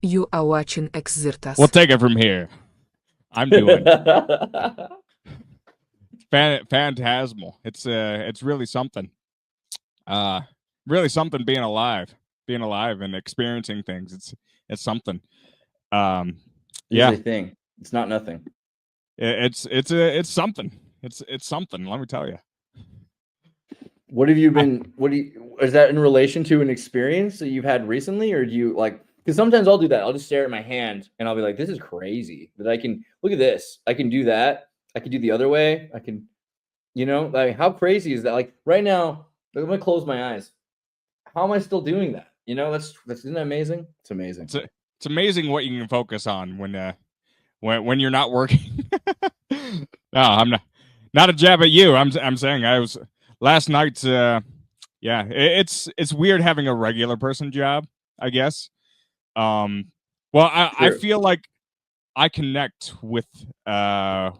You are watching Xirtus. We'll take it from here. I'm doing phantasmal. It's really something. Uh, really something being alive and experiencing things. It's something. Um, It is yeah, a thing. It's not nothing. it's something. It's something. Let me tell you. What have you been? Is that in relation to an experience that you've had recently, or do you like? Because sometimes I'll do that. I'll just stare at my hand and I'll be like, "This is crazy that I can look at this. I can do that. I can do the other way. I can, like how crazy is that? Like right now, I'm gonna close my eyes. How am I still doing that? That's isn't that amazing? It's amazing. It's amazing what you can focus on when you're not working. No, I'm not a jab at you. I'm saying I was last night. Yeah, it's weird having a regular person job, I guess. Well, I Sure. feel like I connect with my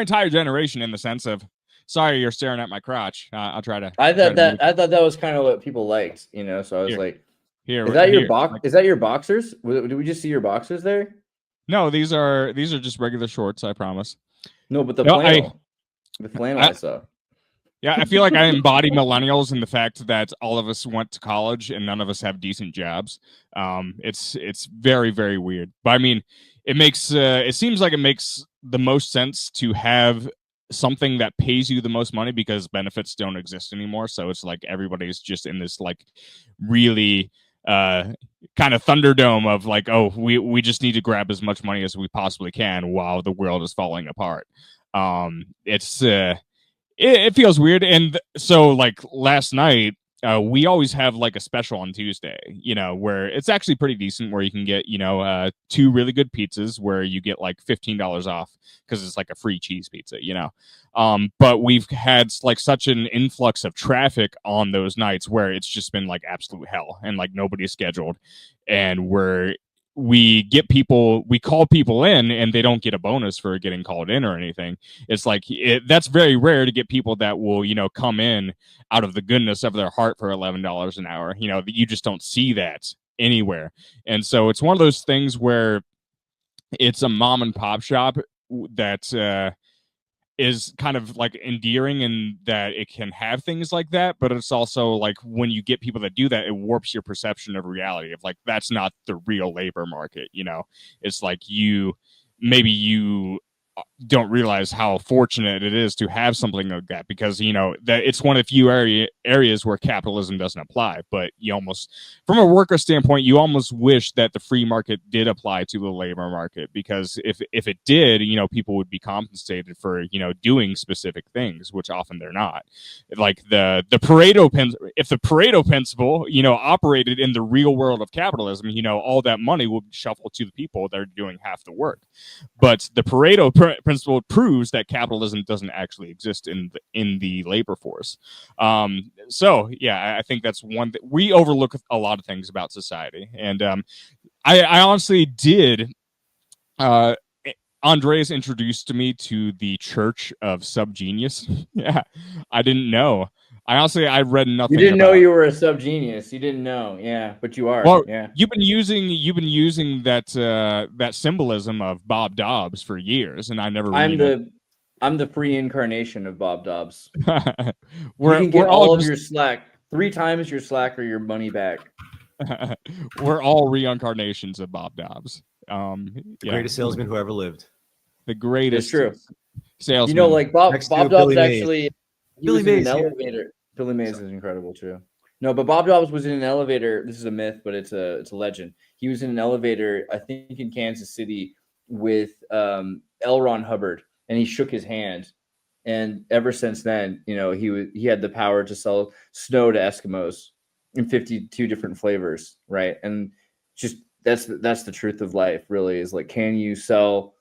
entire generation in the sense of, sorry, you're staring at my crotch. I'll try to. I Try thought to move that was kind of what people liked, So I was here, like, here, "Is that your here. box? Like, Is that your boxers? Did we just see your boxers there?" no, these are just regular shorts. I promise. No, but the No, flannel I I saw. yeah, I feel like I embody millennials in the fact that all of us went to college and none of us have decent jobs. It's very, very weird. But I mean, it seems like it makes the most sense to have something that pays you the most money because benefits don't exist anymore. So it's like everybody's just in this like really kind of thunderdome of like, oh, we just need to grab as much money as we possibly can while the world is falling apart. It's it feels weird. And so like last night, we always have like a special on Tuesday, where it's actually pretty decent, where you can get, two really good pizzas where you get like $15 off because it's like a free cheese pizza. But we've had like such an influx of traffic on those nights where it's just been like absolute hell and like nobody's scheduled. And we call people in and they don't get a bonus for getting called in or anything. It's like that's very rare to get people that will come in out of the goodness of their heart for $11 an hour. You just don't see that anywhere. And so it's one of those things where it's a mom and pop shop that is kind of like endearing in that it can have things like that, but it's also like when you get people that do that, it warps your perception of reality of like that's not the real labor market. It's like maybe you don't realize how fortunate it is to have something like that because that it's one of the few areas where capitalism doesn't apply. But you almost, from a worker standpoint, you almost wish that the free market did apply to the labor market, because if it did, people would be compensated for doing specific things, which often they're not. Like the Pareto if the Pareto principle operated in the real world of capitalism, all that money would shuffle to the people that are doing half the work. But the Pareto principle proves that capitalism doesn't actually exist in the labor force. So yeah, I think that's one that we overlook a lot of things about society. And I honestly did. Andreas introduced me to the Church of SubGenius. Yeah, I didn't know. I read nothing. You didn't know about you were a SubGenius. You didn't know, yeah, but you are. Well, Yeah, you've been using that symbolism of Bob Dobbs for years, and I never I'm the free incarnation of Bob Dobbs. You we're can get we're all all of just your slack 3 times your slack or your money back. we're all reincarnations of Bob Dobbs. The Yeah, greatest salesman who ever lived. the It's greatest true. salesman. Like Bob Next to Bob Billy Dobbs Mays. actually he Billy was in an Mays, yeah. elevator. Billy Mays is incredible too. No, but Bob Dobbs was in an elevator. This is a myth, but it's a legend. He was in an elevator, I think in Kansas City, with L. Ron Hubbard, and he shook his hand. And ever since then, he had the power to sell snow to Eskimos in 52 different flavors, right? And just that's the truth of life, really, is like, can you sell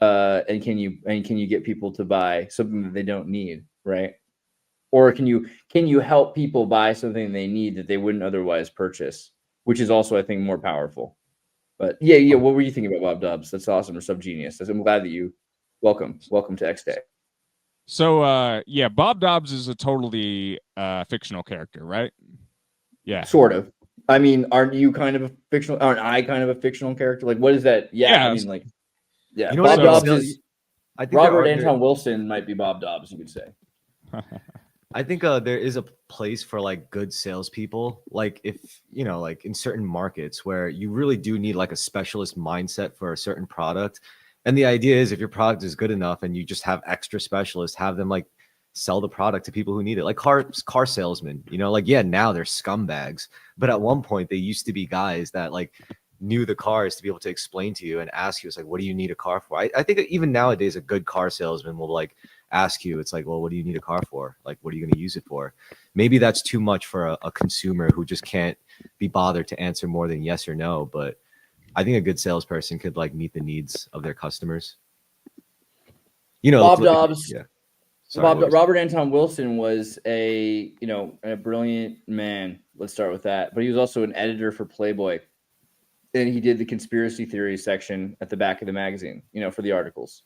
and can you get people to buy something that they don't need, right? Or can you help people buy something they need that they wouldn't otherwise purchase, which is also, I think, more powerful. But yeah. What were you thinking about Bob Dobbs? That's awesome. Or SubGenius. I'm glad that you welcome to X Day. So yeah, Bob Dobbs is a totally fictional character, right? Yeah. Sort of. I mean, aren't you kind of a fictional? Aren't I kind of a fictional character? Like, what is that? Yeah, I mean, like, yeah. You know Bob what Dobbs so- is I think there Robert are- Anton Wilson might be Bob Dobbs. You could say. I think there is a place for like good salespeople. Like if you know, like in certain markets where you really do need like a specialist mindset for a certain product. And the idea is if your product is good enough and you just have extra specialists, have them like sell the product to people who need it. Like car salesmen, you know, like yeah, now they're scumbags, but at one point they used to be guys that like knew the cars to be able to explain to you and ask you, it's like, what do you need a car for? I think even nowadays a good car salesman will like ask you, it's like, well, what do you need a car for? Like, what are you going to use it for? Maybe that's too much for a consumer who just can't be bothered to answer more than yes or no. But I think a good salesperson could like meet the needs of their customers. You know, Bob Dobbs. Yeah. Sorry, Robert Anton Wilson was a brilliant man. Let's start with that. But he was also an editor for Playboy, and he did the conspiracy theories section at the back of the magazine, for the articles.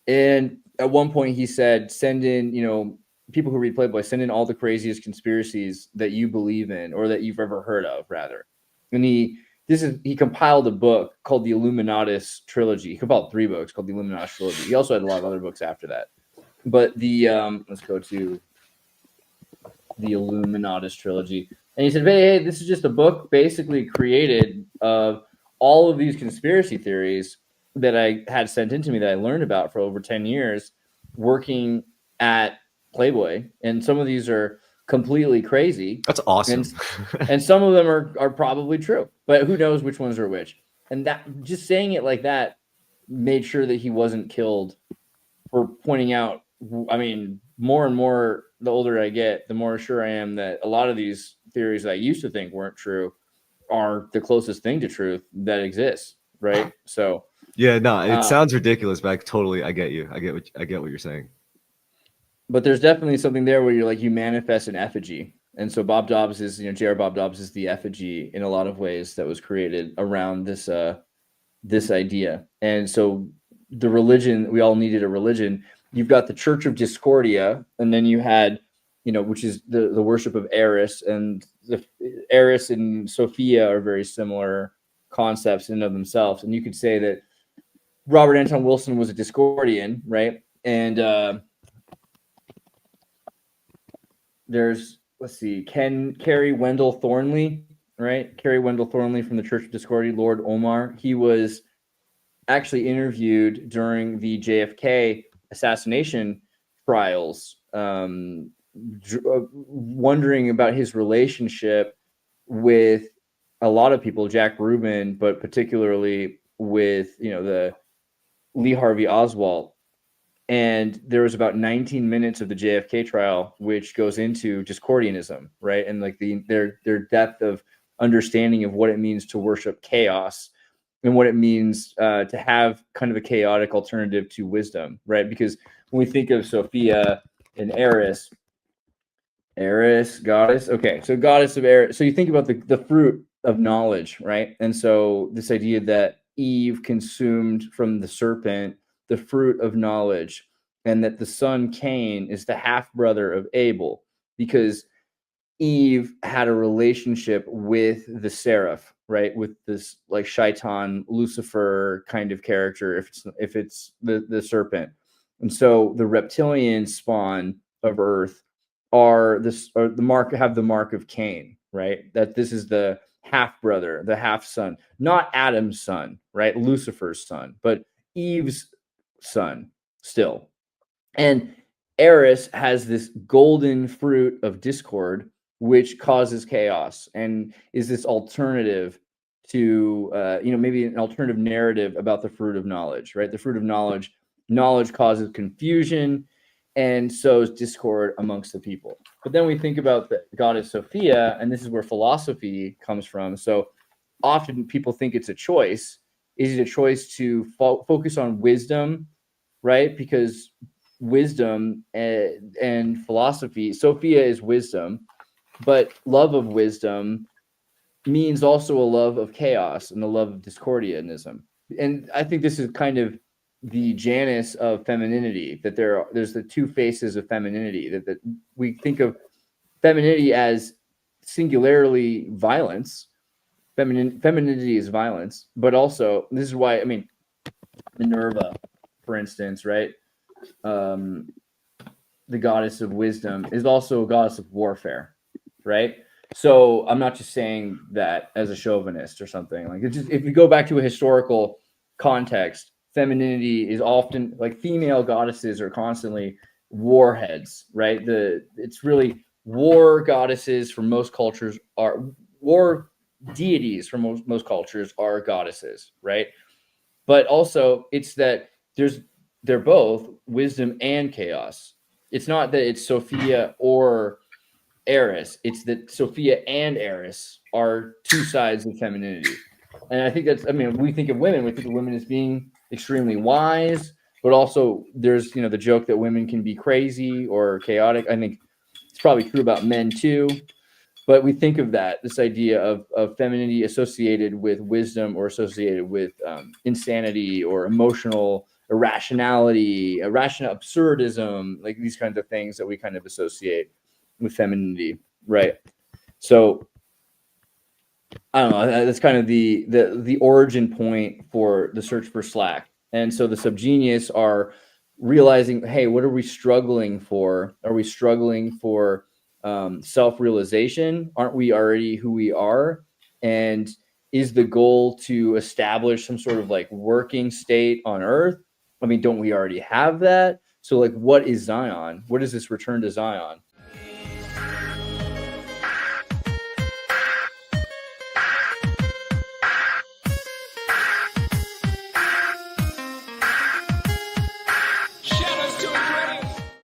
And at one point he said, send in, people who read Playboy, send in all the craziest conspiracies that you believe in or that you've ever heard of, rather. And he compiled a book called the Illuminatus Trilogy. He compiled 3 books called the Illuminatus Trilogy. He also had a lot of other books after that. But let's go to the Illuminatus Trilogy. And he said, hey, this is just a book basically created of all of these conspiracy theories that I had sent into me that I learned about for over 10 years working at Playboy. And some of these are completely crazy. That's awesome. And some of them are probably true, but who knows which ones are which. And that just saying it like that made sure that he wasn't killed for pointing out. I mean, more and more, the older I get, the more sure I am that a lot of these theories that I used to think weren't true are the closest thing to truth that exists. Right. So, yeah, no, it sounds ridiculous, but I get you. I get what you're saying. But there's definitely something there where you're like, you manifest an effigy. And so Bob Dobbs is, J.R. Bob Dobbs is the effigy in a lot of ways that was created around this idea. And so the religion, we all needed a religion. You've got the Church of Discordia, and then you had, which is the worship of Eris, and the Eris and Sophia are very similar concepts in and of themselves. And you could say that Robert Anton Wilson was a Discordian, right? And there's, let's see, Carrie Wendell Thornley, right? Carrie Wendell Thornley from the Church of Discordia, Lord Omar. He was actually interviewed during the JFK assassination trials, wondering about his relationship with a lot of people, Jack Rubin, but particularly with, the Lee Harvey Oswald. And there was about 19 minutes of the JFK trial, which goes into Discordianism, right? And like their depth of understanding of what it means to worship chaos and what it means to have kind of a chaotic alternative to wisdom, right? Because when we think of Sophia and Eris, goddess. Okay, so goddess of Eris. So you think about the fruit of knowledge, right? And so this idea that Eve consumed from the serpent the fruit of knowledge, and that the son Cain is the half brother of Abel, because Eve had a relationship with the seraph, right? With this like Shaitan, Lucifer kind of character, if it's the serpent. And so the reptilian spawn of Earth have the mark of Cain, right? That this is the half brother, the half son, not Adam's son, right? Lucifer's son, but Eve's son still. And Eris has this golden fruit of discord, which causes chaos and is this alternative to, maybe an alternative narrative about the fruit of knowledge, right? The fruit of knowledge causes confusion and sows discord amongst the people. But then we think about the goddess Sophia, and this is where philosophy comes from. So often people think it's a choice. Is it a choice to focus on wisdom, right? Because wisdom and philosophy, Sophia is wisdom, but love of wisdom means also a love of chaos and a love of Discordianism. And I think this is kind of the Janus of femininity, that there's the two faces of femininity, that we think of femininity as singularly violence. Femininity is violence, but also this is why, I mean, Minerva, for instance, right? The goddess of wisdom is also a goddess of warfare, right? So I'm not just saying that as a chauvinist or something. Like, it's just, if you go back to a historical context, femininity is often, like, female goddesses are constantly warheads, right? It's really war goddesses for most cultures are war deities for most cultures are goddesses, right? But also it's that they're both wisdom and chaos. It's not that it's Sophia or Eris. It's that Sophia and Eris are two sides of femininity. And I think that's, I mean, we think of women as being extremely wise, but also there's, you know, the joke that women can be crazy or chaotic. I think it's probably true about men too. But we think of this idea of femininity associated with wisdom or associated with insanity or emotional irrationality, irrational absurdism, like these kinds of things that we kind of associate with femininity, right? So I don't know. That's kind of the origin point for the search for Slack. And so the SubGenius are realizing, hey, what are we struggling for? Are we struggling for self-realization? Aren't we already who we are? And is the goal to establish some sort of like working state on Earth? I mean, don't we already have that? So like, what is Zion? What is this return to Zion?